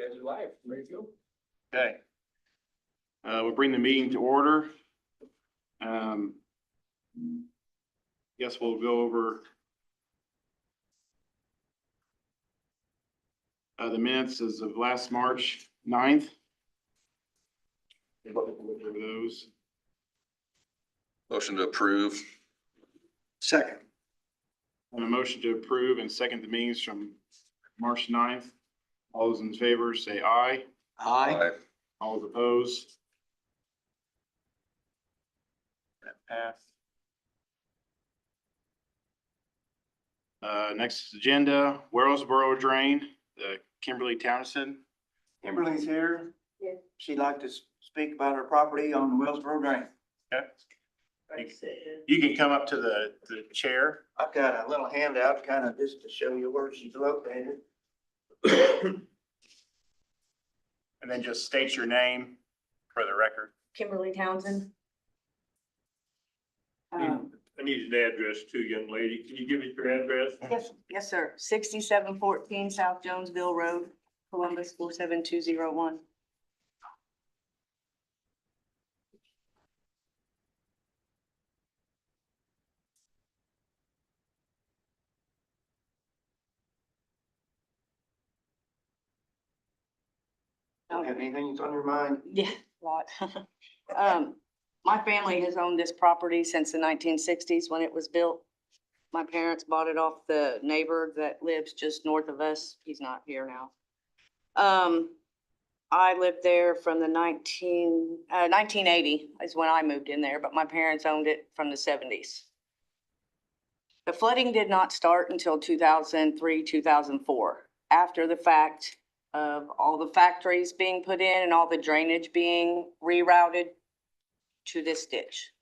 guys are live, ready to go? Okay. We'll bring the meeting to order. Guess we'll go over the minutes as of last March 9th. Over those. Motion to approve. Second. And a motion to approve and second the meetings from March 9th. All those in favor say aye. Aye. All those opposed? That passed. Next agenda, Wellsboro Drain, the Kimberly Townsend. Kimberly's here. She'd like to speak about her property on the Wellsboro Drain. Okay. You can come up to the chair. I've got a little handout kind of just to show you where she's located. And then just state your name for the record. Kimberly Townsend. I need an address too, young lady. Can you give me your address? Yes, sir. 6714 South Jonesville Road, Columbus 47201. Don't have anything that's on your mind? Yeah, a lot. My family has owned this property since the 1960s when it was built. My parents bought it off the neighbor that lives just north of us. He's not here now. I lived there from the 1980 is when I moved in there, but my parents owned it from the 70s. The flooding did not start until 2003, 2004, after the fact of all the factories being put in and all the drainage being rerouted to this ditch.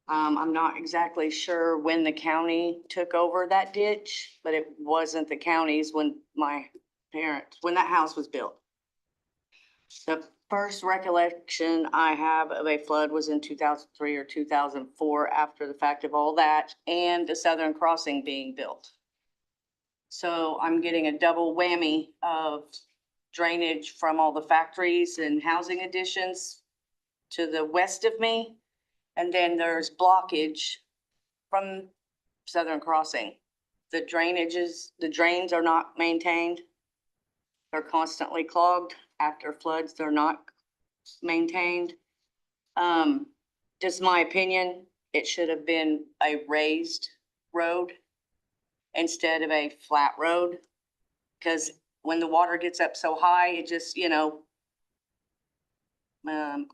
I'm not exactly sure when the county took over that ditch, but it wasn't the county's when when that house was built. The first recollection I have of a flood was in 2003 or 2004 after the fact of all that and the Southern Crossing being built. So I'm getting a double whammy of drainage from all the factories and housing additions to the west of me. And then there's blockage from Southern Crossing. The drains are not maintained. They're constantly clogged. After floods, they're not maintained. Just my opinion, it should have been a raised road instead of a flat road. Because when the water gets up so high, it just,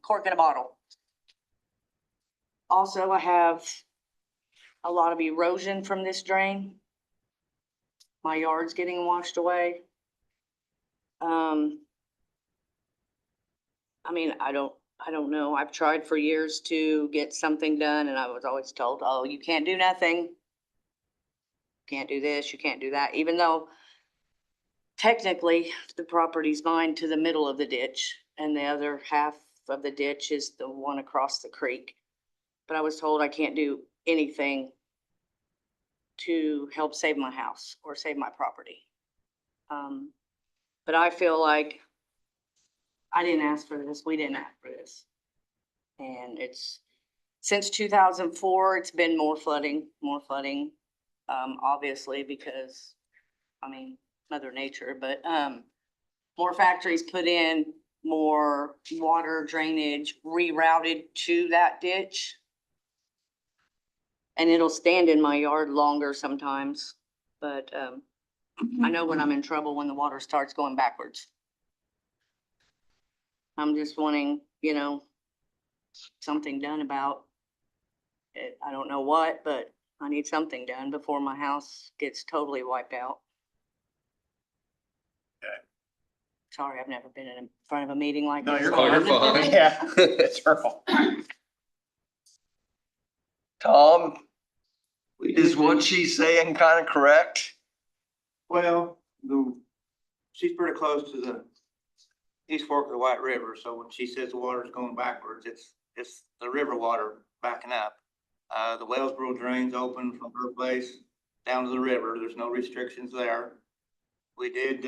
cork in a bottle. Also, I have a lot of erosion from this drain. My yard's getting washed away. I don't know. I've tried for years to get something done and I was always told, oh, you can't do nothing. Can't do this, you can't do that, even though technically the property's mine to the middle of the ditch and the other half of the ditch is the one across the creek. But I was told I can't do anything to help save my house or save my property. But I feel like I didn't ask for this. We didn't ask for this. And it's since 2004, it's been more flooding, obviously because, Mother Nature, but more factories put in, more water drainage rerouted to that ditch. And it'll stand in my yard longer sometimes, but I know when I'm in trouble when the water starts going backwards. I'm just wanting, something done about it. I don't know what, but I need something done before my house gets totally wiped out. Okay. Sorry, I've never been in front of a meeting like No, this. you're Oh, you're fine. fine. Yeah, it's her fault. Tom, is what she's saying kind of correct? Well, she's pretty close to the east fork of the White River, so when she says the water's going backwards, it's the river water backing up. The Wellsboro drain's open from her place down to the river. There's no restrictions there. We did,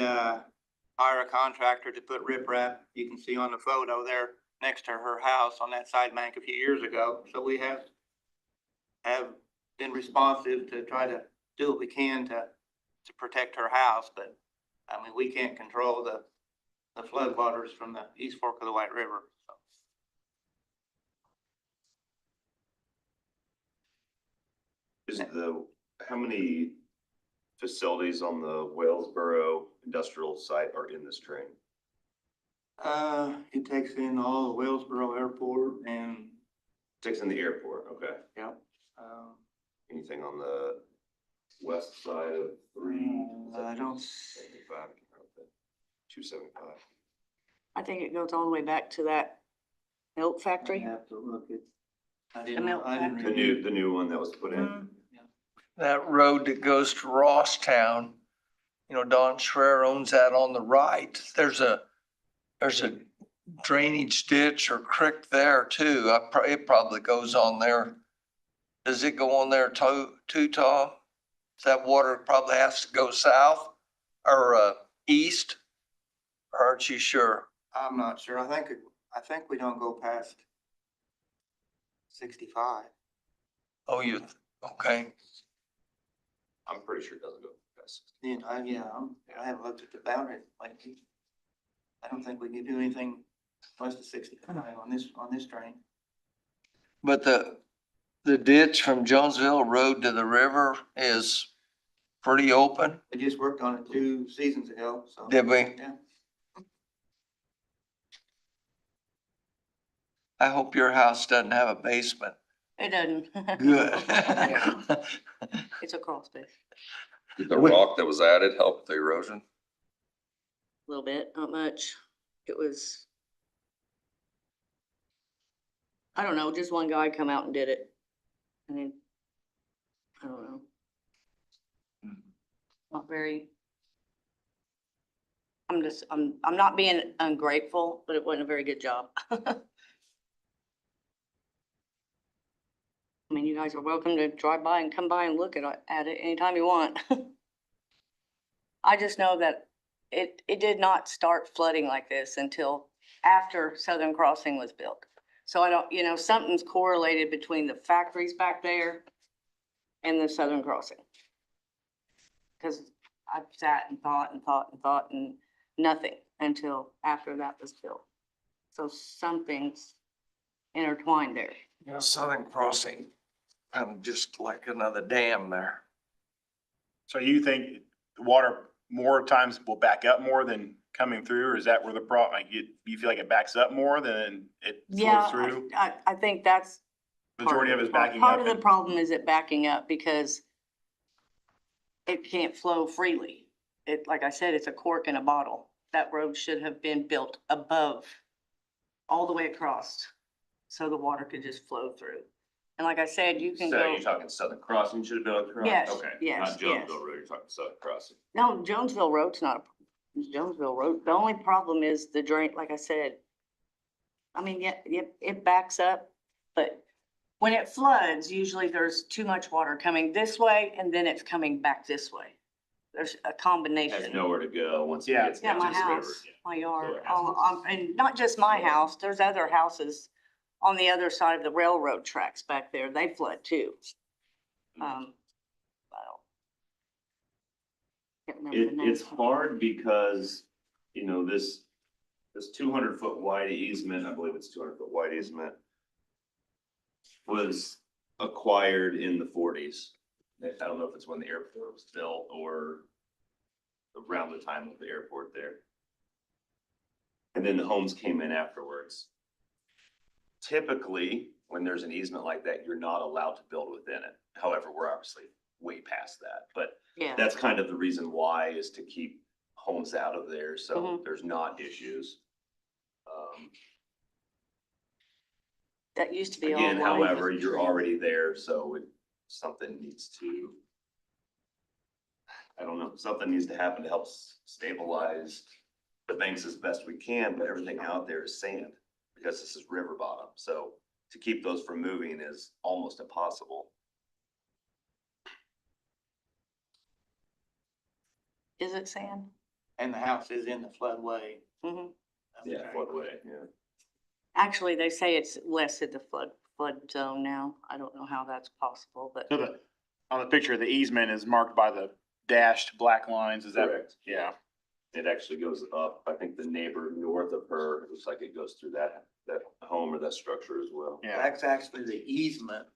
hire a contractor to put riprap. You can see on the photo there next to her house on that side bank a few years ago. So we have been responsive to try to do what we can to protect her house, but I mean, we can't control the flood waters from the East Fork of the White River. So How many facilities on the Wellsboro industrial site are in this drain? it takes in all the Wellsboro Airport and, Six in the airport, okay. um, Anything on the west side of three? I don't, 75, 275. I think it goes all the way back to that milk I factory. have to look at. I The milk didn't factory. review. The new one that was put in. Mhm. That road that goes to Rosstown, you know, Don Schreier owns that on the right. There's a drainage ditch or creek there too. It probably goes on there. Does it go on there too, Tom? That water probably has to go south or east? Aren't you sure? I'm not sure. I think we don't go past 65. Oh, okay. I'm pretty sure it doesn't go past. Yeah, I haven't looked at the boundary lately. I don't think we can do anything west of 65 on this drain. But the ditch from Jonesville Road to the river is pretty open. We just worked on it 2 seasons ago, so. Did we? Yeah. I hope your house doesn't have a basement. It doesn't. Good. It's a crawl space, Did the rock that was added help with the erosion? a little bit, not much. It was, I don't know, just one guy come out and did it. I mean, I don't know. Not very. I'm not being ungrateful, but it wasn't a very good job. I mean, you guys are welcome to drive by and come by and look at it anytime you want. I just know that it did not start flooding like this until after Southern Crossing was built. So I don't, you know, something's correlated between the factories back there and the Southern Crossing. Because I've sat and thought and thought and thought and nothing until after that was built. So something's intertwined there. You know, Southern Crossing, kind of just like another dam there. So you think the water more times will back up more than coming through, or is that where the problem, like, you feel like it backs up more than it Yeah, flows through? I think that's. Majority of it is backing Part up. of the problem is it backing up because it can't flow freely. It, like I said, it's a cork in a bottle. That road should have been built above, all the way across, so the water could just flow through. And like I said, you can So go, you're talking Southern Crossing should have been across? Yes, Okay, yes, not yes. Jonesville Road, you're talking Southern Crossing. no, Jonesville Road's not, Jonesville Road. The only problem is the drain, like I said. I mean, yeah, it backs up, but when it floods, usually there's too much water coming this way and then it's coming back this way. There's a Has combination. nowhere to go once it Yeah. gets Yeah, into my the river. house, my yard, it has to- and not just my house, there's other houses on the other side of the railroad tracks back there. They flood too. I don't. Can't remember the name. It's hard because, you know, this 200-foot wide easement, I believe it's 200-foot wide easement, was acquired in the 40s. I don't know if it's when the airport was built or around the time of the airport there. And then the homes came in afterwards. Typically, when there's an easement like that, you're not allowed to build within it. However, we're obviously way past that, but Yeah, that's kind of the reason why, is to keep homes out of there, so Mhm. there's not issues. that used to be all Again, lined however, with you're trees. already there, so something needs to, I don't know, something needs to happen to help stabilize the banks as best we can, but everything out there is sand, because this is river bottom, so to keep those from moving is almost impossible. Is it sand? And the house is in the floodway. Mhm. Yeah, floodway, yeah. Actually, they say it's less at the flood zone now. I don't know how that's possible, but So on the picture, the easement is marked by the dashed black lines, is that? Correct. Yeah, It actually goes up. I think the neighbor north of her, it looks like it goes through that home or that structure as well. yeah, That's actually the easement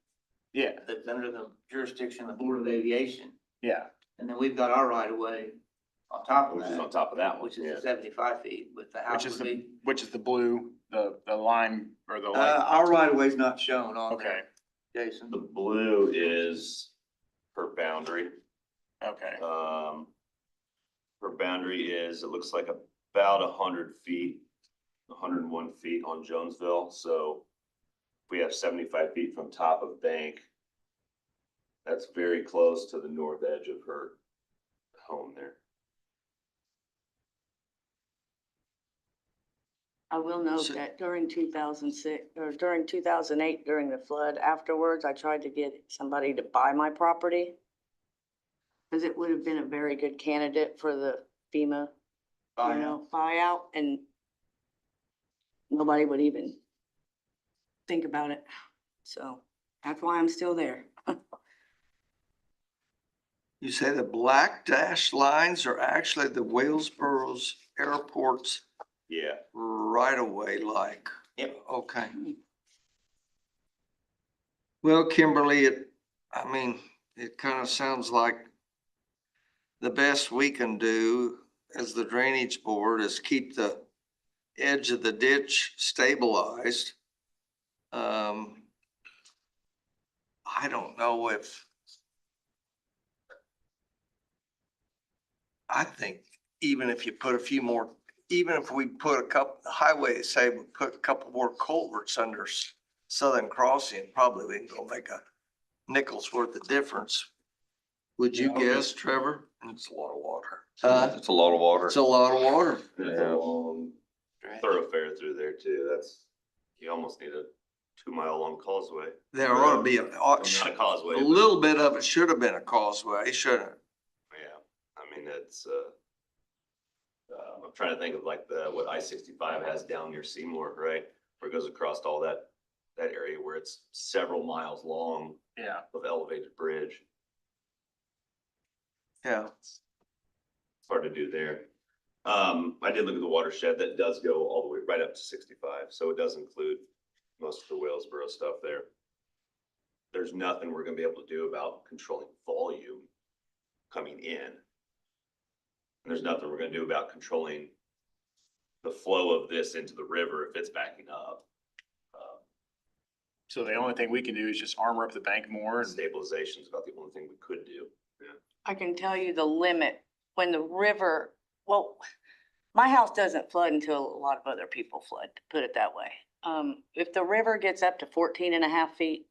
yeah, that's under the jurisdiction of the Board of Aviation. yeah. And then we've got our right of way on top of Which is on that, top of that one, which is yeah. 75 feet, with the house would be. Which is the blue, the lime or the light? Our right of way is not shown on Okay, there, Jason. The blue is her boundary. okay, Her boundary is, it looks like about 100 feet, 101 feet on Jonesville, so if we have 75 feet from top of bank, that's very close to the north edge of her home there. I will note So- that during 2006, or during 2008, during the flood afterwards, I tried to get somebody to buy my property. Because it would have been a very good candidate for the FEMA, buyout, and nobody would even think about it. So that's why I'm still there. You say the black dashed lines are actually the Walesboro's airport's Yeah, right away, like? Yep. Okay. Well, Kimberly, I mean, it kind of sounds like the best we can do as the drainage board is keep the edge of the ditch stabilized. I don't know if, I think even if you put a few more, even if we put a couple, highway, say we put a couple more culverts under Southern Crossing, probably we can go make a nickel's worth of difference. Would you Yeah, okay. guess, Trevor? It's a lot of water. Huh? It's a lot of water. It's a lot of water. there's a long thoroughfare through there too. You almost need a 2-mile long causeway. There ought to be Not a causeway. a but- little bit of it should have been a causeway, shouldn't it? Yeah, I mean, I'm trying to think of like what I-65 has down near Seymour, right? Where it goes across all that area where it's several miles long yeah. of elevated bridge. Yeah. It's hard to do there. I did look at the watershed. That does go all the way right up to 65. So it does include most of the Walesboro stuff there. There's nothing we're gonna be able to do about controlling volume coming in. And there's nothing we're gonna do about controlling the flow of this into the river if it's backing up. So the only thing we can do is just armor up the bank more and Stabilization is about the only thing we could do. I can tell you the limit when the river, well, my house doesn't flood until a lot of other people flood, to put it that way. If the river gets up to 14.5 feet,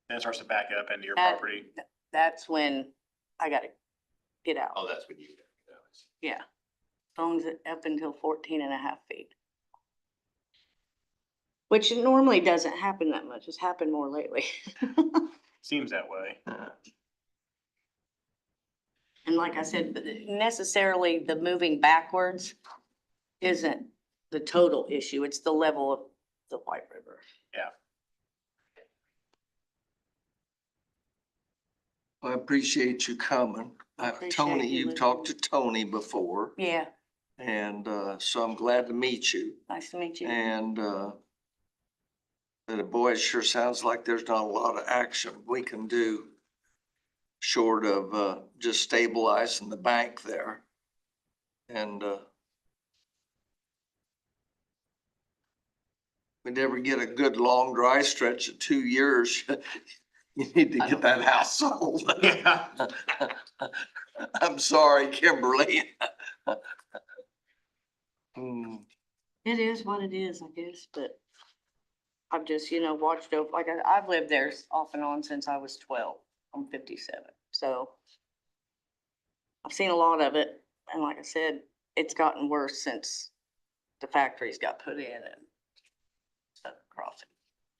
then it starts to back up into your That- property. that's when I gotta get out. Oh, that's what you. Yeah. Phones it up until 14.5 feet. Which normally doesn't happen that much. It's happened more lately. Seems that way. And like I said, necessarily the moving backwards isn't the total issue. It's the level of the White River. I appreciate you coming. Appreciate Tony, you you've talked to Tony before, Yeah, and so I'm glad to meet you. nice to meet you. And but boy, it sure sounds like there's not a lot of action we can do short of just stabilizing the bank there. And we never get a good long dry stretch of 2 years. You need to get that house sold. Yeah. I'm sorry, Kimberly. Hmm. It is what it is, I guess, but I've just, watched over, like I've lived there off and on since I was 12. I'm 57. So I've seen a lot of it. And like I said, it's gotten worse since the factories got put in and stuff across it.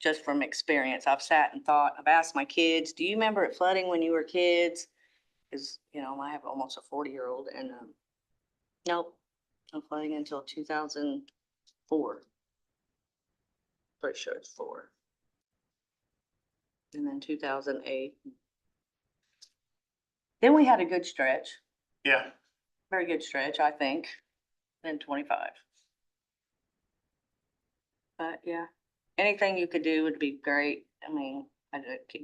Just from experience, I've sat and thought, I've asked my kids, do you remember it flooding when you were kids? Cause, you know, I have almost a 40-year-old and, nope, no flooding until 2004. Pretty sure it's 4. And then 2008. Then we had a good stretch, Yeah, very good stretch, I think, then 25. But yeah, anything you could do would be great. I mean,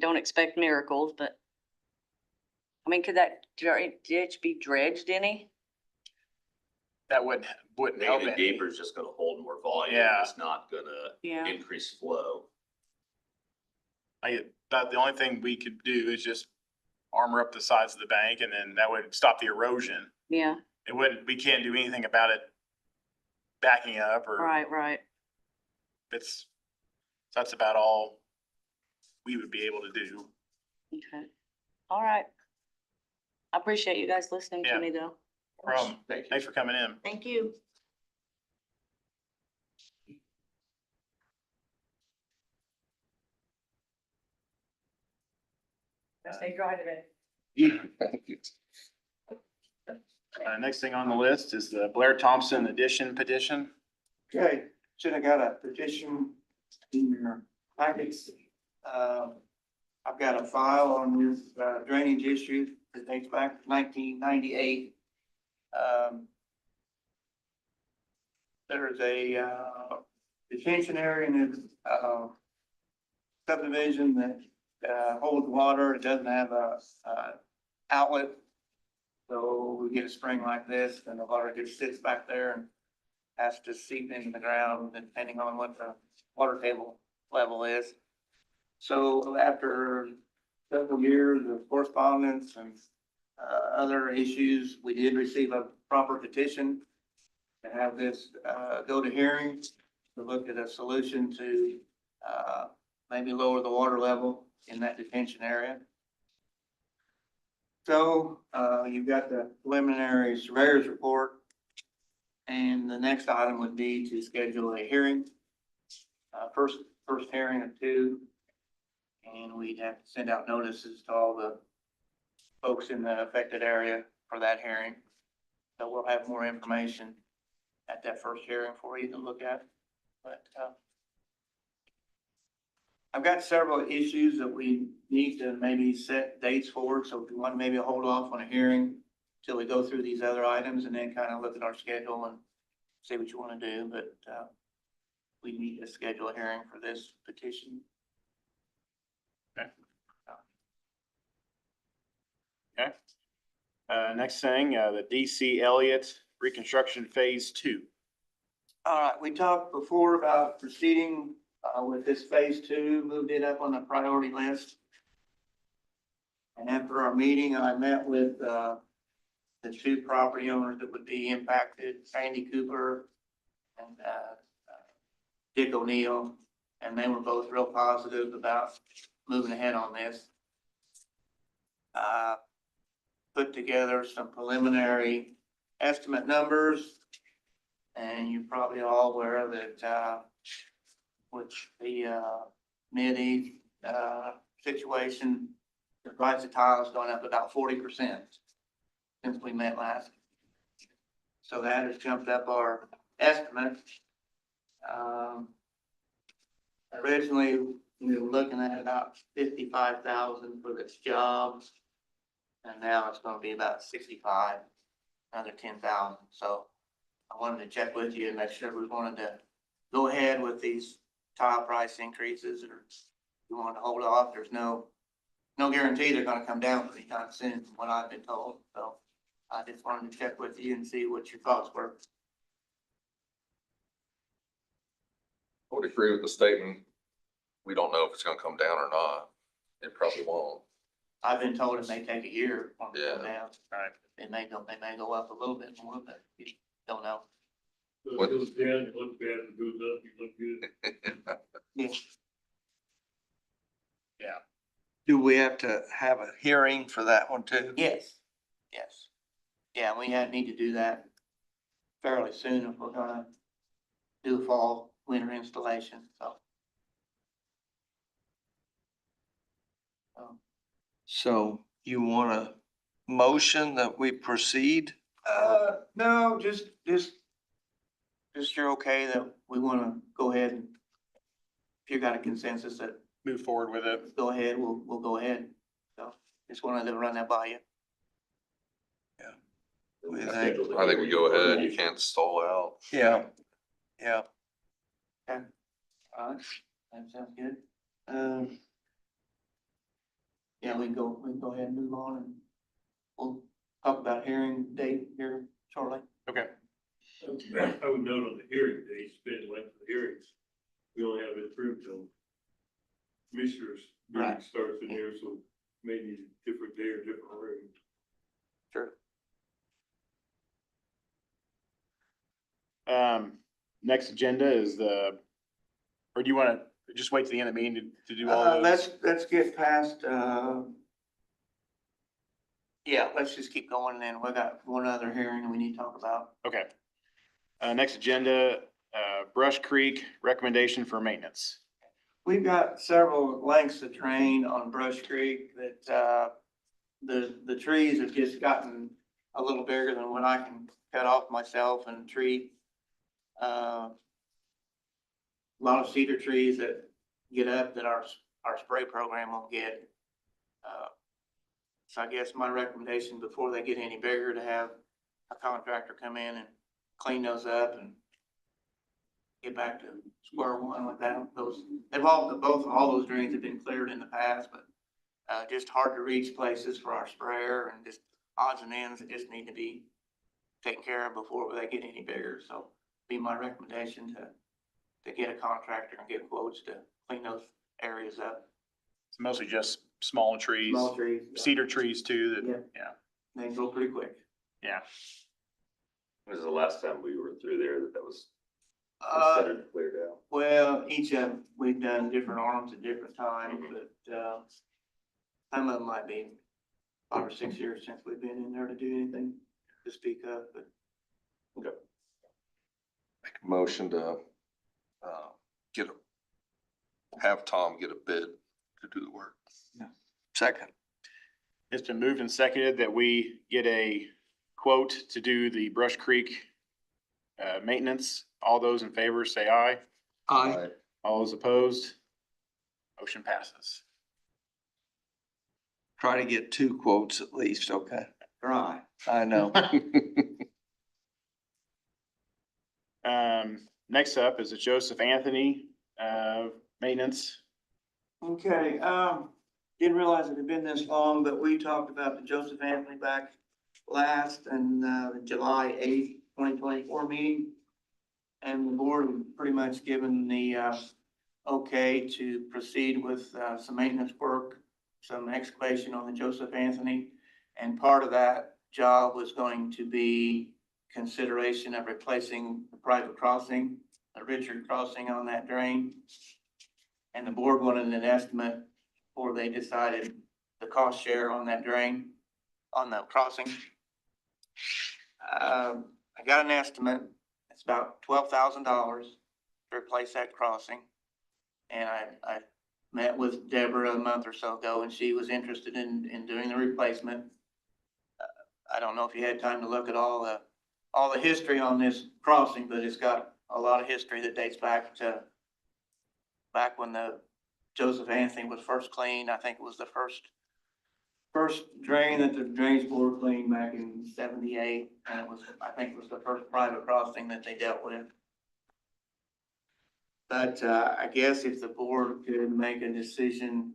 don't expect miracles, but I mean, could that ditch be dredged any? that wouldn't help Making a any. gaper is just gonna hold more volume. Yeah. It's not gonna Yeah. increase flow. But the only thing we could do is just armor up the sides of the bank and then that would stop the erosion. Yeah, We can't do anything about it backing up or right. that's about all we would be able to do. Okay. All right. I appreciate you guys listening to Yeah. me though. Thanks for coming in. Thank you. Stay dry today. Next thing on the list is the Blair Thompson addition petition. Okay, should have got a petition in your packets. I've got a file on this drainage issue that dates back to 1998. There's a detention area in this subdivision that holds water. It doesn't have a outlet. So we get a spring like this and the water just sits back there and has to seep into the ground depending on what the water table level is. So after several years of correspondence and other issues, we did receive a proper petition to have this go to hearing to look at a solution to maybe lower the water level in that detention area. So you've got the preliminary surveyor's report. And the next item would be to schedule a hearing. First hearing of 2. And we'd have to send out notices to all the folks in the affected area for that hearing. So we'll have more information at that first hearing for you to look at. But I've got several issues that we need to maybe set dates for. So if you want to maybe hold off on a hearing till we go through these other items and then kind of look at our schedule and see what you want to do, but we need to schedule a hearing for this petition. Okay. Next thing, the DC Elliott reconstruction phase 2. All right, we talked before about proceeding with this phase 2, moved it up on the priority list. And after our meeting, I met with the 2 property owners that would be impacted, Sandy Cooper and Dick O'Neill, and they were both real positive about moving ahead on this. Put together some preliminary estimate numbers, and you're probably all aware that which the mid-east situation, the price of tile has gone up about 40% since we met last. So that has jumped up our estimate. Originally, we were looking at about 55,000 for this job. And now it's gonna be about 65, another 10,000. So I wanted to check with you and make sure we wanted to go ahead with these tile price increases, or you want to hold off. There's no guarantee they're gonna come down anytime soon, from what I've been told. So I just wanted to check with you and see what your thoughts were. I would agree with the statement. We don't know if it's gonna come down or not. It probably won't. I've been told it may take a year for them to come Yeah. down. Right. They may go up a little bit more, but you don't know. So it goes down, it looks bad, it goes up, you look good. Yeah. Do we have to have a hearing for that one too? Yes. Yeah, we need to do that fairly soon if we're gonna do fall, winter installation, so. So you wanna motion that we proceed? No, just you're okay that we wanna go ahead and if you got a consensus that Move forward with it. go ahead, we'll go ahead. So just wanted to run that by you. We think- Schedule the I think we go hearing. ahead, you can't stall out. Yeah, yeah. Alright, that sounds good. Yeah, we can go ahead and move on and we'll talk about hearing date here shortly. Okay. I would note on the hearing dates, been length of the hearings, we only have it approved till commissioners meeting Right. starts in here, so maybe a different day or different room. Sure. Next agenda is or do you want to just wait to the end of the meeting to do all those? Let's get past, yeah, let's just keep going then. We got one other hearing we need to talk about. Okay. Next agenda, Brush Creek recommendation for maintenance. We've got several lengths of terrain on Brush Creek that, the trees have just gotten a little bigger than what I can cut off myself and treat. A lot of cedar trees that get up that our spray program won't get. So I guess my recommendation before they get any bigger to have a contractor come in and clean those up and get back to square one with that. All those drains have been cleared in the past, but just hard to reach places for our sprayer and just odds and ends that just need to be taken care of before they get any bigger. So be my recommendation to get a contractor and get quotes to clean those areas up. It's mostly just small trees, Small trees. cedar trees too, that, Yeah. yeah, They go pretty quick. yeah. When was the last time we were through there that was Uh, considered cleared out? well, each of them, we've done different arms at different times, but, some of them might be 5 or 6 years since we've been in there to do anything to speak of, but Make a motion to, have Tom get a bid to do the work. Second. It's been moved and seconded that we get a quote to do the Brush Creek maintenance. All those in favor say aye. Aye. All those opposed? Motion passes. Try to get 2 quotes at least, okay? dry. I know. Next up is the Joseph Anthony maintenance. Okay, didn't realize it had been this long, but we talked about the Joseph Anthony back last and, the July 8th, 2024 meeting. And the board had pretty much given the, okay to proceed with, some maintenance work, some excavation on the Joseph Anthony. And part of that job was going to be consideration of replacing the private crossing, the Richard crossing on that drain. And the board wanted an estimate before they decided the cost share on that drain, on the crossing. I got an estimate. It's about $12,000 to replace that crossing. And I met with Deborah a month or so ago and she was interested in doing the replacement. I don't know if you had time to look at all the history on this crossing, but it's got a lot of history that dates back when the Joseph Anthony was first cleaned. I think it was the first drain that the drainage board cleaned back in 78. And I think it was the first private crossing that they dealt with. But, I guess if the board could make a decision,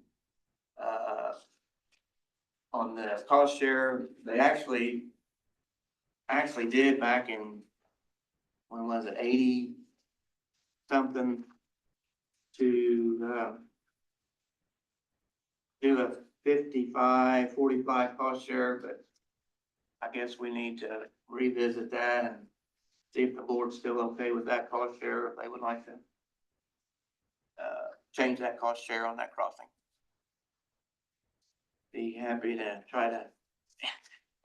on the cost share, they actually did back in, when was it, 80 something, to, do a 55-45 cost share, but I guess we need to revisit that and see if the board's still okay with that cost share, if they would like to change that cost share on that crossing. Be happy to try to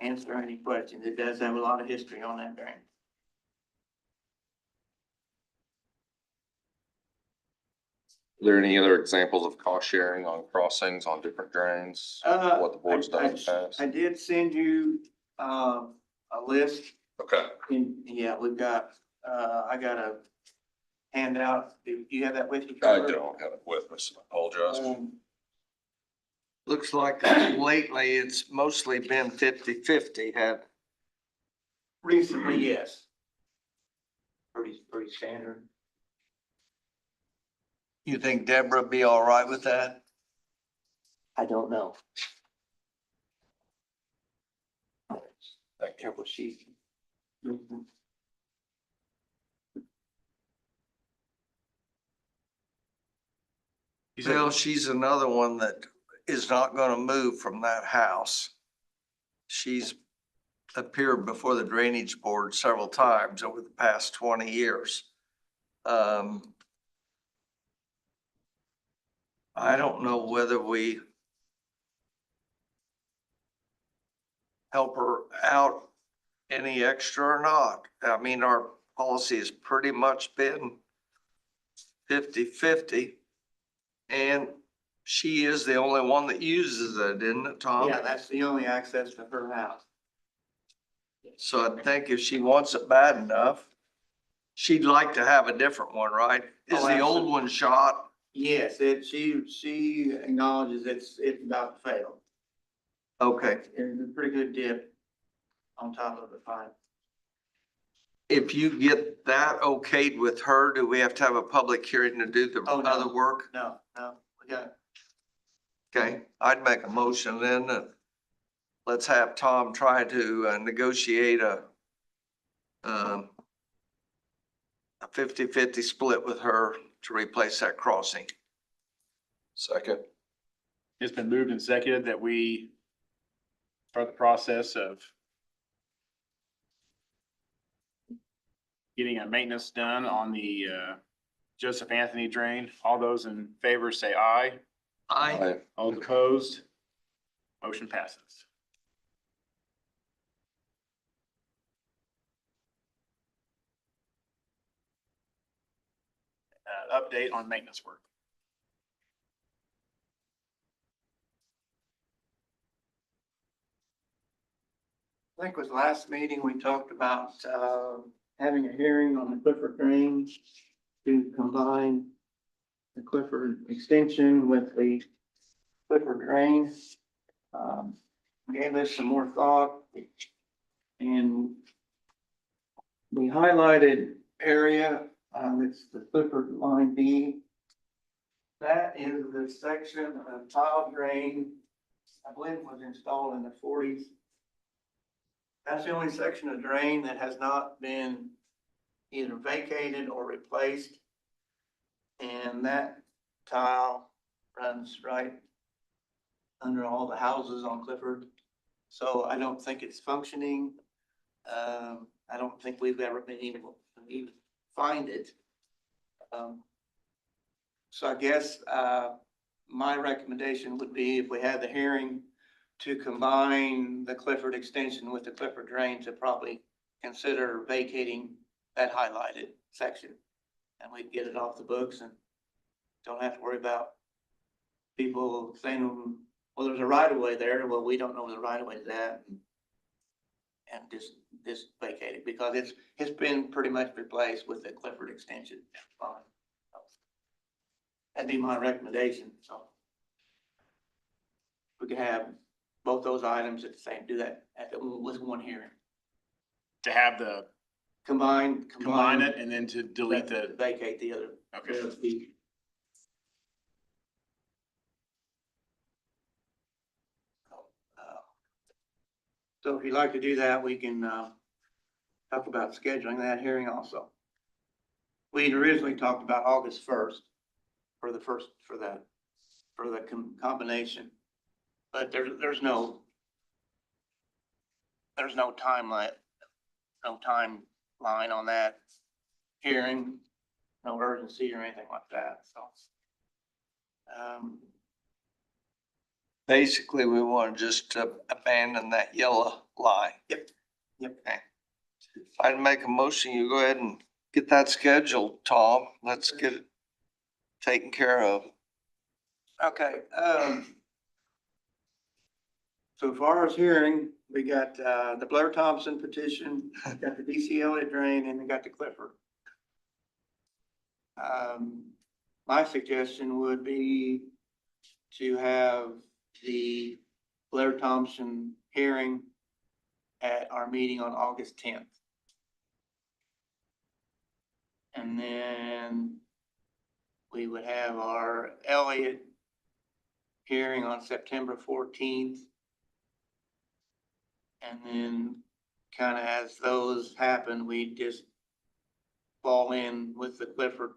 answer any questions. It does have a lot of history on that drain. there any other examples of cost sharing on crossings on different drains? What the board's done in the past? I did send you, a list. Okay. Yeah, we've got, I got a handout. Do you have that with you? I Trevor? don't have it with me, so I apologize. Looks like lately it's mostly been 50-50. Recently, yes. Pretty standard. You think Deborah be all right with that? I don't know. Thank you. Careful sheet. You said- Well, she's another one that is not gonna move from that house. She's appeared before the drainage board several times over the past 20 years. I don't know whether we help her out any extra or not. I mean, our policy has pretty much been 50-50. And she is the only one that uses it, isn't it, Tom? Yeah, that's the only access to her house. So I think if she wants it bad enough, she'd like to have a different one, right? Is Oh, the old absolutely. one shot? Yes, she acknowledges it's about to fail. Okay. There's a pretty good dip on top of the pipe. If you get that okayed with her, do we have to have a public hearing to do the Oh, no. other work? No, we got, Okay, I'd make a motion then that let's have Tom try to negotiate a 50-50 split with her to replace that crossing. Second. It's been moved and seconded that we start the process of getting a maintenance done on the Joseph Anthony drain. All those in favor say aye. I, All opposed? Motion passes. Update on maintenance work. I think it was last meeting, we talked about, having a hearing on the Clifford Drain to combine the Clifford extension with the Clifford Drain. Gave this some more thought, and we highlighted area, it's the Clifford line B. That is the section of tile drain, I believe was installed in the 40s. That's the only section of drain that has not been either vacated or replaced. And that tile runs right under all the houses on Clifford. So I don't think it's functioning. I don't think we've ever been able to even find it. So I guess, my recommendation would be if we had the hearing to combine the Clifford extension with the Clifford drain, to probably consider vacating that highlighted section. And we'd get it off the books and don't have to worry about people saying, well, there's a right of way there. Well, we don't know where the right of way is at. And just vacate it because it's been pretty much replaced with the Clifford extension. That'd be my recommendation, so. We could have both those items at the same, do that with one hearing. To have the, Combine it and then to delete the, vacate the other. okay. So if you'd like to do that, we can, talk about scheduling that hearing also. We'd originally talked about August 1st for the combination. But there's no timeline, no timeline on that hearing, no urgency or anything like that, so. basically, we want to just abandon that yellow line. Yep. Okay. I'd make a motion, you go ahead and get that scheduled, Tom. Let's get it taken care of. Okay, so far as hearing, we got, the Blair Thompson petition, got the DC Elliott drain, and we got the Clifford. My suggestion would be to have the Blair Thompson hearing at our meeting on August 10th. And then we would have our Elliott hearing on September 14th. And then kind of as those happen, we just fall in with the Clifford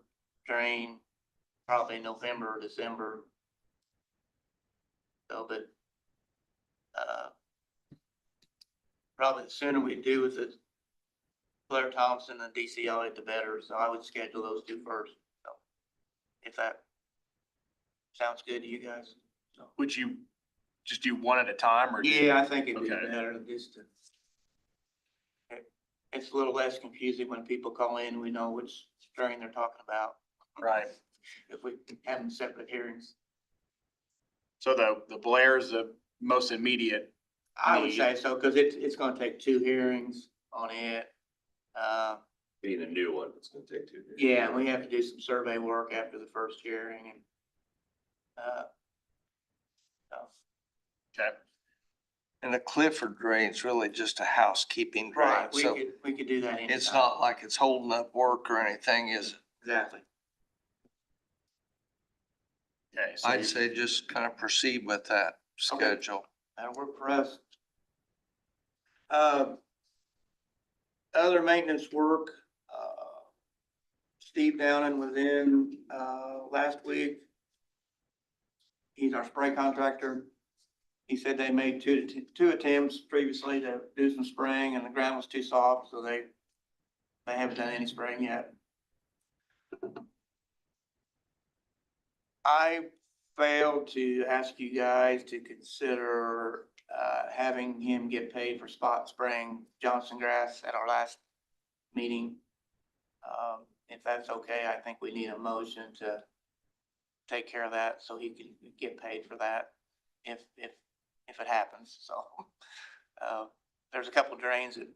drain, probably November or December. So, but, probably the sooner we do with the Blair Thompson and DC Elliott, the better. So I would schedule those two first. So if that sounds good to you guys. So, Would you just do one at a time or? yeah, I think it'd be Okay. better just to. It's a little less confusing when people call in, we know which drain they're talking about. Right. If we have them separate hearings. So the Blair's the most immediate. I would say so, because it's gonna take two hearings on it. Being a new one, it's gonna take 2 years. Yeah, we have to do some survey work after the first hearing and, so, Okay. And the Clifford drain's really just a housekeeping drain, right, so we could do that anytime. it's not like it's holding up work or anything, is it? Exactly. Okay. So I'd say just kind of proceed with that Okay. schedule. That'll work for us. Other maintenance work, Steve Downing was in, last week. He's our spray contractor. He said they made two attempts previously to do some spraying and the ground was too soft, so they haven't done any spraying yet. I failed to ask you guys to consider, having him get paid for spot spraying Johnson grass at our last meeting. If that's okay, I think we need a motion to take care of that so he can get paid for that if it happens, so. There's a couple of drains that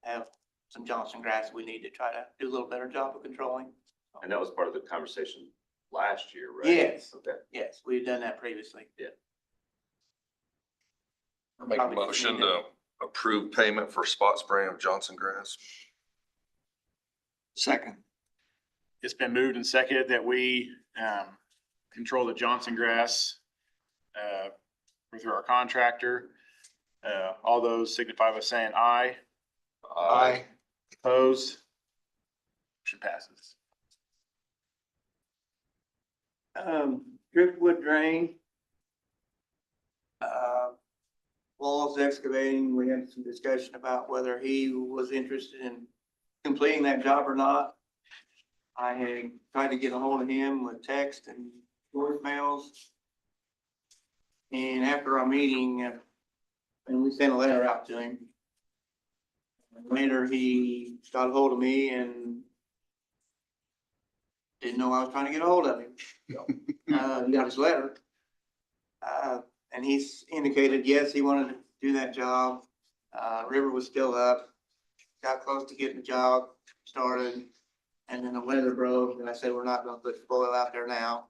have some Johnson grass we need to try to do a little better job of controlling. And that was part of the conversation last year, right? Yes. Okay. Yes, we've done that previously. Make a Probably just motion need to approve payment for spot spraying of Johnson grass. Second. it's been moved and seconded that we control the Johnson grass through our contractor. All those signify by saying aye. Opposed? Motion passes. Driftwood drain. Walls excavating, we had some discussion about whether he was interested in completing that job or not. I had tried to get a hold of him with text and voicemails. And after our meeting, and we sent a letter out to him. Later, he got a hold of me and didn't know I was trying to get a hold of him. He got his letter. And he's indicated, yes, he wanted to do that job. River was still up, got close to getting the job started. And then the weather broke and I said, we're not gonna put spoil out there now.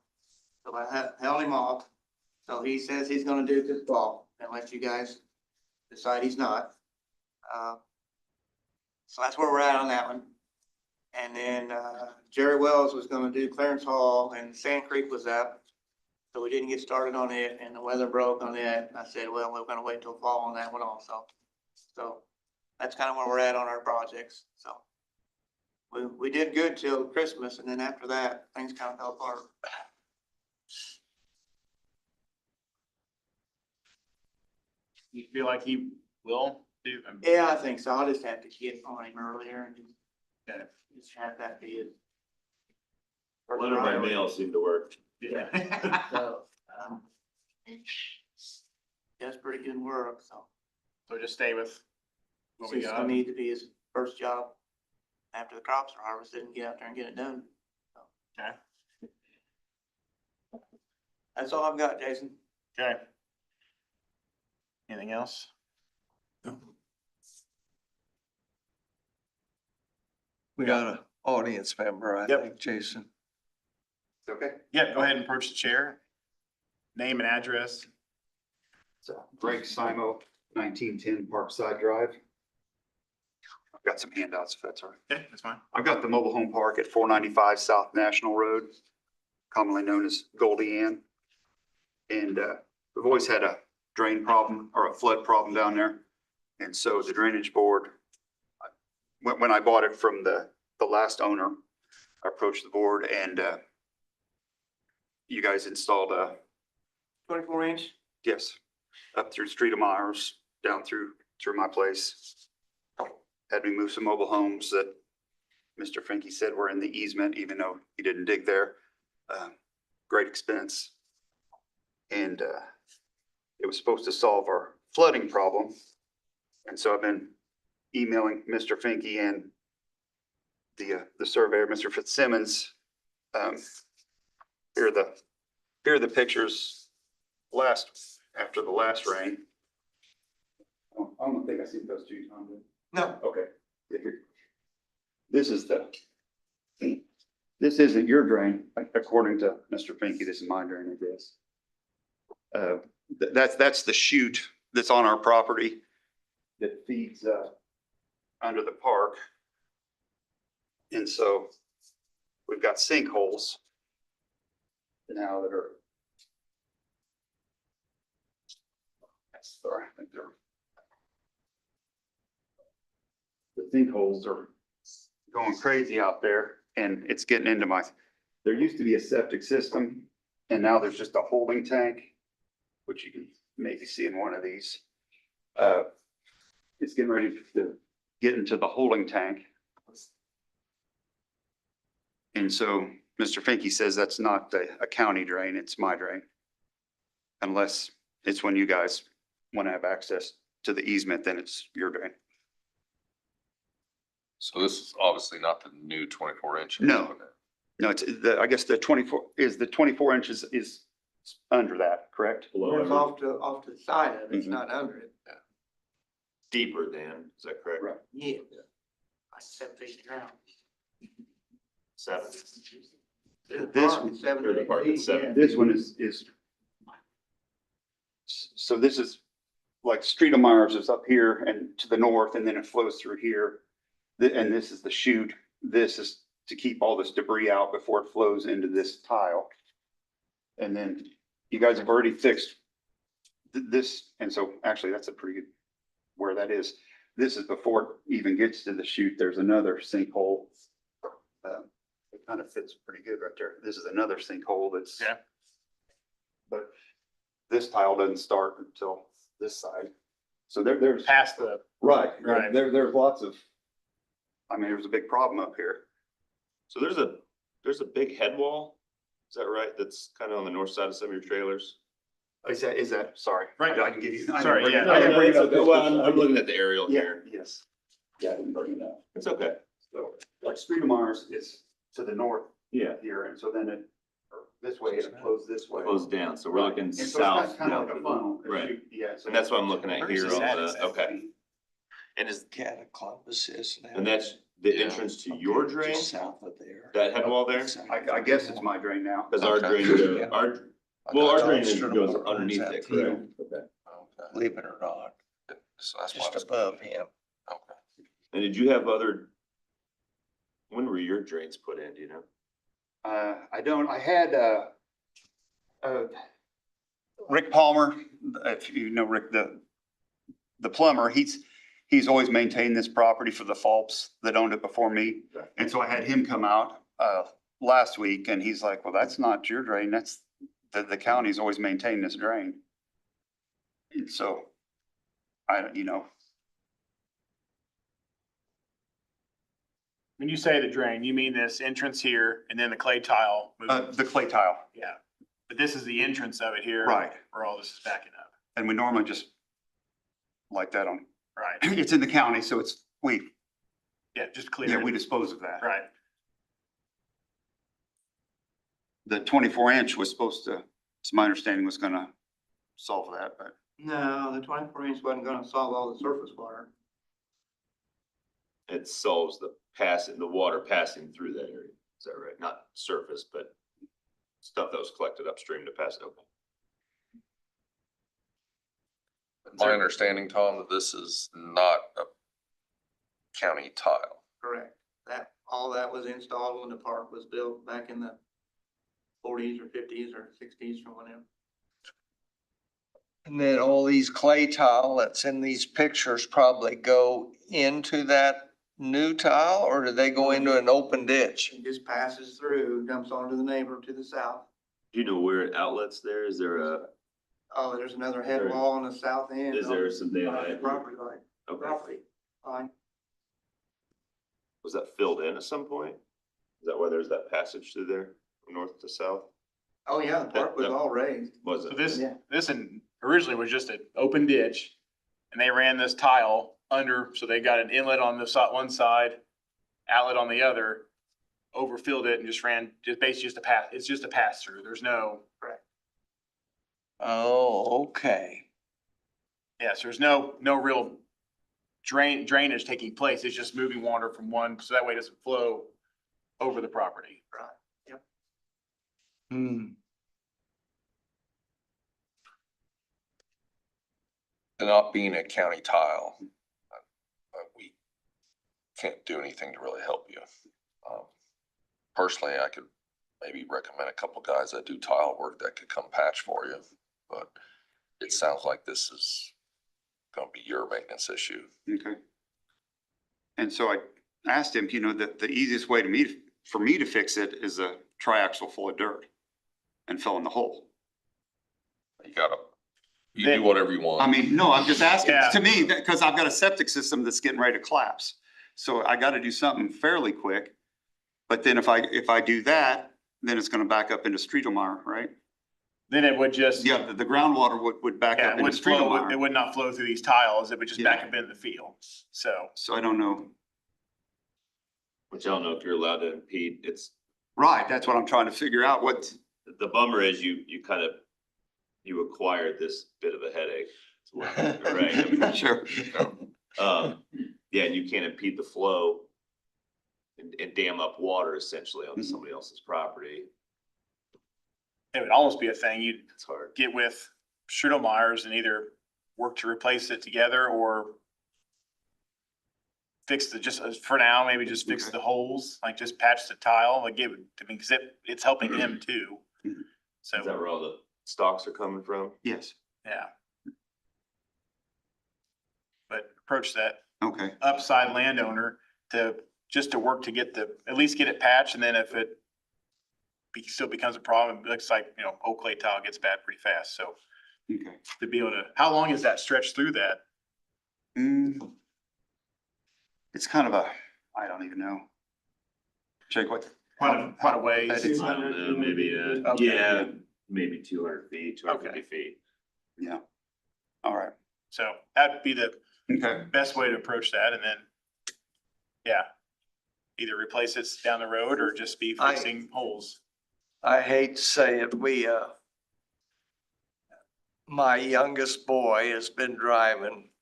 So I held him off. So he says he's gonna do it this fall and let you guys decide he's not. So that's where we're at on that one. And then, Jerry Wells was gonna do Clarence Hall and Sand Creek was up. So we didn't get started on it and the weather broke on it. And I said, well, we're gonna wait till fall on that one also. So that's kind of where we're at on our projects, so. We did good till Christmas and then after that, things kind of fell apart. You feel like he will do? Yeah, I think so. I'll just have to get on him earlier and Okay. just have that be it. Letter by mail seemed to work. Yeah. So, that's pretty good work, so. So just stay with what we It's got. gonna need to be his first job after the crops are harvested and get out there and get it done. Okay. That's all I've got, Jason. Okay. Anything else? We got an audience member, I Yep. think, Jason. Okay. Yeah, go ahead and approach the chair. Name and address. So Greg Simo, 1910 Parkside Drive. I've got some handouts if that's all right. Okay, that's fine. I've got the mobile home park at 495 South National Road, commonly known as Goldie Ann. And we've always had a drain problem or a flood problem down there. And so the drainage board, when I bought it from the last owner, I approached the board and you guys installed 24-inch? yes, up through Street of Myers, down through my place. Had me move some mobile homes that Mr. Finke said were in the easement, even though he didn't dig there. Great expense. And it was supposed to solve our flooding problem. And so I've been emailing Mr. Finke and the surveyor, Mr. Fitzsimmons. Here are the pictures after the last rain. I don't think I seen those two, Tom. No. Okay. Yeah, here. This isn't your drain, according to Mr. Finke. This is my drain, I guess. That's the chute that's on our property that feeds under the park. And so we've got sinkholes now that are. Sorry, I think they're. The sinkholes are going crazy out there and it's getting into there used to be a septic system and now there's just a holding tank, which you can maybe see in one of these. It's getting ready to get into the holding tank. And so Mr. Finke says that's not a county drain, it's my drain. Unless it's when you guys want to have access to the easement, then it's your drain. So this is obviously not the new 24 inch. No. No, I guess the 24 inches is under that, correct? It's off to the side of it, it's Mhm. not under it. Deeper than, is that correct? Right. Yeah. Like 7 feet around. 7. This Park is 7 or the to park 8 is 7. yeah. This one is. So this is like Street of Myers is up here and to the north, and then it flows through here. And this is the chute. This is to keep all this debris out before it flows into this tile. And then you guys have already fixed this. And so actually that's a pretty good where that is. This is before it even gets to the chute. There's another sinkhole. It kind of fits pretty good right there. This is another sinkhole that's. Yeah. But this tile doesn't start until this side. So there's. Past the, Right, Right. There's lots of, I mean, there's a big problem up here. So there's a big head wall, is that right? That's kind of on the north side of some of your trailers? Is that, sorry. Right. I can give you. I didn't Sorry, bring it- yeah. I didn't bring it up. Well, I'm looking at the aerial Yeah, here. yes. Yeah, I didn't bring it up. It's okay. So like Street of Mars is to the north Yeah. here, and so then or this way, it flows this way. Goes down, so we're Right. looking And so it's south. kind of like a funnel. Right. Yeah. so- And that's what I'm looking at Where here is this at on the, exactly? okay. And is, Catacombs is now. and that's the Yeah. entrance to your Okay, drain, just south of there. that head wall there? I guess it's my drain now. Cause our Okay. drain, Yeah. our, I well, our got drain extra goes more underneath rooms it, out there, correct? Okay. Okay. Believe it or not, So that's why just it's- above him. Okay. And did you have when were your drains put in, do you know? I had, Rick Palmer, if you know Rick, the plumber, he's always maintained this property for the Phelps that owned it before me. And so I had him come out, last week and he's like, well, that's not your drain. That's, the county's always maintained this drain. And so, when you say the drain, you mean this entrance here and then the clay tile? moving- the clay tile, Yeah, but this is the entrance of it here. right. Where all this is backing up. And we normally just like that on, Right, it's in the county, so yeah, just clear. yeah, it. we dispose of that. Right, The 24 inch was supposed It's my understanding was gonna solve that, but No, the 24-inch wasn't gonna solve all the surface water. It solves the water passing through that area. Is that right? Not surface, but stuff that was collected upstream to pass it over. My understanding, Tom, that this is not a county tile. Correct. All that was installed when the park was built back in the 40s or 50s or 60s or whenever. And then all these clay tile that's in these pictures probably go into that new tile, or do they go into an open ditch? It just passes through, dumps onto the neighbor to the south. Do you know where it outlets there? Is there a, Oh, there's another head There- wall on the south end. is there something on it? Property line, Okay. property line. Was that filled in at some point? Is that why there's that passage through there from north to south? Oh, yeah, the park was That- all raised. Was So it? this originally was just an open ditch, and they ran this tile under, so they got an inlet on the one side, outlet on the other, overfilled it and just ran, just basically just a pass, it's just a pass through. There's no, Oh, okay. yes, there's no real drainage taking place. It's just moving water from one, so that way it doesn't flow over the property. Hmm. And not being a county tile, we can't do anything to really help you. Personally, I could maybe recommend a couple guys that do tile work that could come patch for you, but it sounds like this is gonna be your maintenance issue. okay. And so I asked him, you know, that the easiest way for me to fix it is a triaxle full of dirt and fill in the hole. You do whatever you want. I mean, no, I'm just asking, Yeah. to me, because I've got a septic system that's getting ready to collapse. So I gotta do something fairly quick. But then if I do that, then it's gonna back up into Streetelmeyer, right? Then it would just, Yeah, the groundwater would back yeah, up it into would flow, it Streetelmeyer. would not flow through these tiles. It would just back Yeah. up into the field. So, So I don't know. Which I don't know if you're allowed to impede. Right, that's what I'm trying to figure out. What, The bummer is you acquired this bit of a headache. Right? I mean, sure. Yeah, and you can't impede the flow and dam up water essentially onto somebody else's property. it would almost be a thing you'd It's hard. get with Strudelmeyer's and either work to replace it together or fix just for now, maybe just fix Okay. the holes, like just patch the tile, like give it, I mean, cause it's helping him too. Mhm. So, Is that where all the stalks are coming from? Yes, yeah. But approach that okay. upside landowner just to work to at least get it patched, and then if it still becomes a problem, it looks like, oak clay tile gets bad pretty fast, so Okay. to be able to, how long is that stretch through that? It's kind of I don't even know. Jake, what? Quite a ways. It's- I don't know, maybe, Okay. yeah, maybe 200 feet, 250 Okay. feet. Yeah. All right. So that'd be the Okay. best way to approach that, and then, yeah, either replace it down the road or just be fixing holes. I hate to say it, my youngest boy has been driving,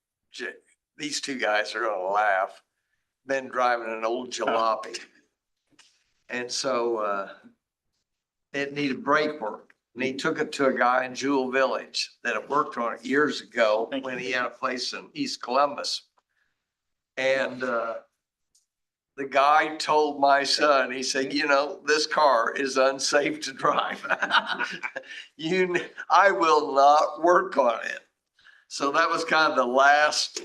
these two guys are gonna laugh, been driving an old jalopy. And so, it needed brake work. And he took it to a guy in Jewel Village that had worked on it years ago Thank when you. he had a place in East Columbus. And, the guy told my son, he said, this car is unsafe to drive. I will not work on it. So that was kind of the last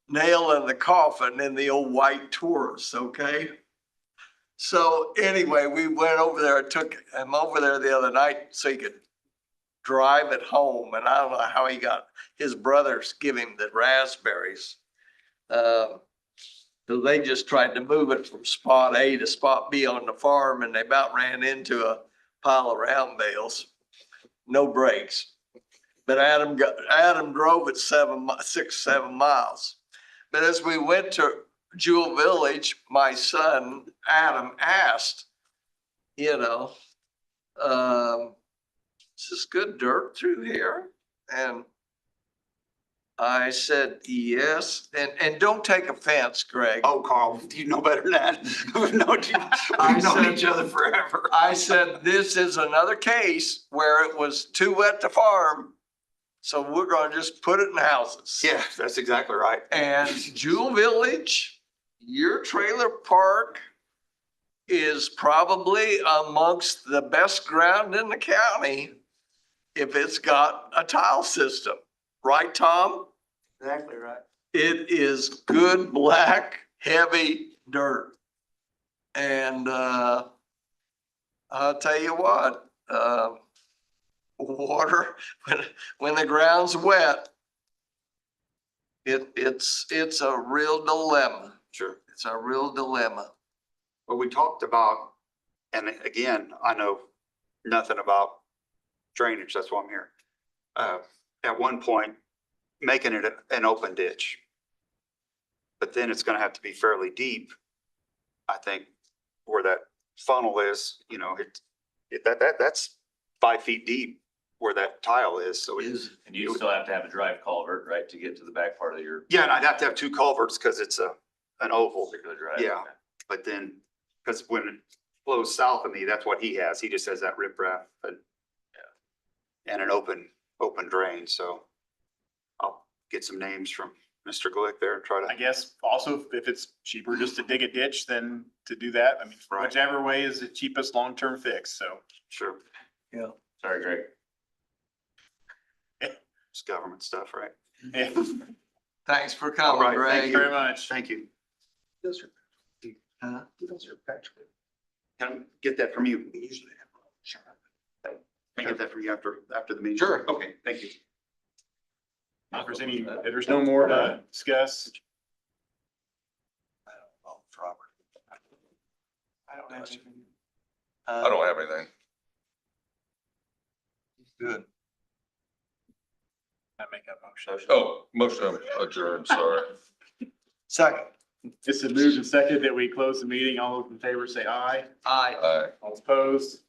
nail in the coffin in the old white Taurus, okay? So anyway, we went over there, I took him over there the other night so he could drive it home. And I don't know how he got, his brothers give him the raspberries. So they just tried to move it from spot A to spot B on the farm, and they about ran into a pile of round bales. No brakes. But Adam drove it 6-7 miles. But as we went to Jewel Village, my son, Adam, asked, This is good dirt through here. And I said, yes, and don't take offense, Greg. Oh, Carl, you know better than that. We've known each other forever. I said, this is another case where it was too wet to farm. So we're gonna just put it in houses. Yeah, that's exactly right. And Jewel Village, your trailer park is probably amongst the best ground in the county if it's got a tile system. Right, Tom? Exactly right. It is good, black, heavy dirt. And, I'll tell you what, water, when the ground's wet, it's a real dilemma. Sure. It's a real dilemma. Well, we talked about, and again, I know nothing about drainage, that's why I'm here. At one point, making it an open ditch. But then it's gonna have to be fairly deep. I think where that funnel is, you know, that's 5 feet deep where that tile is, so it is. And you still have to have a drive culvert, right, to get to the back part of your Yeah, and I'd have to have two culverts because it's an oval. particular drive. Yeah. But then, because when it flows south of me, that's what he has. He just has that riprap, but and an open drain, so I'll get some names from Mr. Glick there and try I to, guess also if it's cheaper just to dig a ditch than to do that, I mean, Right. whichever way is the cheapest long-term fix, so. sure, Sorry, Greg. it's government stuff, right? Yeah, Thanks for All coming, right, thank thank you Greg. very much. Thank you. Huh? Can I get that from you? Can I get that from you after the meeting? Sure. Okay, thank you. If there's no more to discuss, I don't have anything. I don't have anything. Good. I make that motion. Oh, motion adjourned, sorry. Second. This is moved and seconded that we close the meeting. All those in favor say aye. Aye. Aye. All opposed,